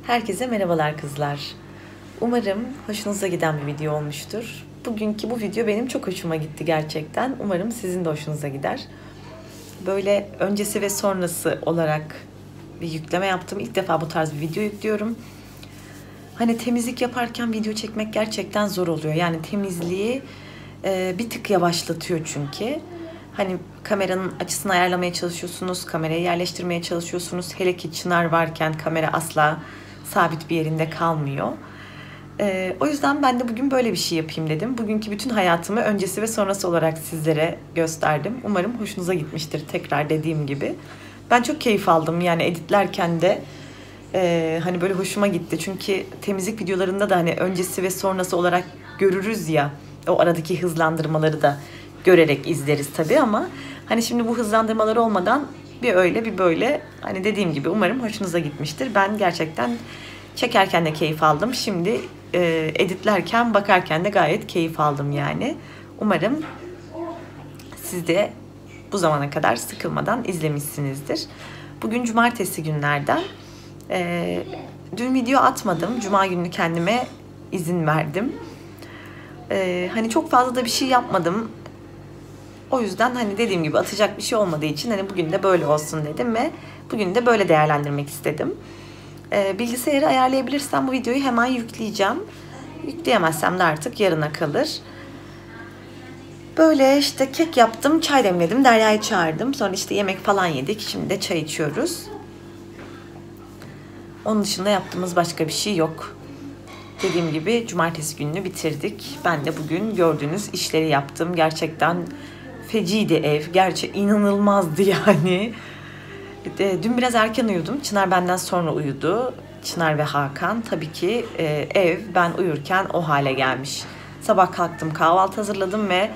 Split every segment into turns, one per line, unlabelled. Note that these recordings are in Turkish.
Herkese merhabalar kızlar. Umarım hoşunuza giden bir video olmuştur. Bugünkü bu video benim çok hoşuma gitti gerçekten. Umarım sizin de hoşunuza gider. Böyle öncesi ve sonrası olarak bir yükleme yaptım. İlk defa bu tarz bir video yüklüyorum. Hani temizlik yaparken video çekmek gerçekten zor oluyor. Yani temizliği bir tık yavaşlatıyor çünkü. Hani kameranın açısını ayarlamaya çalışıyorsunuz, kamerayı yerleştirmeye çalışıyorsunuz. Hele ki Çınar varken kamera asla sabit bir yerinde kalmıyor. O yüzden ben de bugün böyle bir şey yapayım dedim. Bugünkü bütün hayatımı öncesi ve sonrası olarak sizlere gösterdim. Umarım hoşunuza gitmiştir, tekrar dediğim gibi. Ben çok keyif aldım yani editlerken de. Hani böyle hoşuma gitti. Çünkü temizlik videolarında da hani öncesi ve sonrası olarak görürüz ya. O aradaki hızlandırmaları da görerek izleriz tabii ama hani şimdi bu hızlandırmalar olmadan bir öyle bir böyle, hani dediğim gibi umarım hoşunuza gitmiştir. Ben gerçekten çekerken de keyif aldım. Şimdi editlerken, bakarken de gayet keyif aldım yani. Umarım siz de bu zamana kadar sıkılmadan izlemişsinizdir. Bugün cumartesi günlerden. Dün video atmadım. Cuma günü kendime izin verdim. Hani çok fazla da bir şey yapmadım. O yüzden hani dediğim gibi atacak bir şey olmadığı için hani bugün de böyle olsun dedim ve bugün de böyle değerlendirmek istedim. Bilgisayarı ayarlayabilirsem bu videoyu hemen yükleyeceğim. Yükleyemezsem de artık yarına kalır. Böyle işte kek yaptım, çay demledim, Derya'yı çağırdım. Sonra işte yemek falan yedik. Şimdi de çay içiyoruz. Onun dışında yaptığımız başka bir şey yok. Dediğim gibi cumartesi gününü bitirdik. Ben de bugün gördüğünüz işleri yaptım. Gerçekten feciydi ev. Gerçekten inanılmazdı yani. Dün biraz erken uyudum. Çınar benden sonra uyudu. Çınar ve Hakan. Tabii ki ev ben uyurken o hale gelmiş. Sabah kalktım, kahvaltı hazırladım ve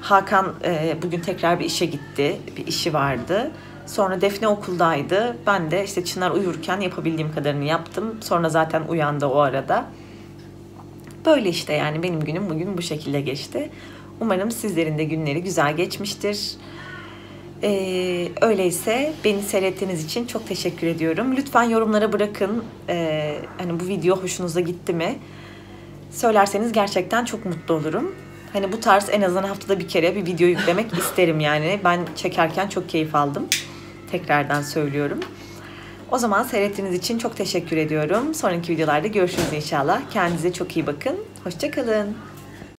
Hakan bugün tekrar bir işe gitti. Bir işi vardı. Sonra Defne okuldaydı. Ben de işte Çınar uyurken yapabildiğim kadarını yaptım. Sonra zaten uyandı o arada. Böyle işte yani benim günüm bugün bu şekilde geçti. Umarım sizlerin de günleri güzel geçmiştir. Öyleyse beni seyrettiğiniz için çok teşekkür ediyorum. Lütfen yorumlara bırakın. Hani bu video hoşunuza gitti mi? Söylerseniz gerçekten çok mutlu olurum. Hani bu tarz en azından haftada bir kere bir video yüklemek isterim yani. Ben çekerken çok keyif aldım. Tekrardan söylüyorum. O zaman seyrettiğiniz için çok teşekkür ediyorum. Sonraki videolarda görüşürüz inşallah. Kendinize çok iyi bakın. Hoşça kalın.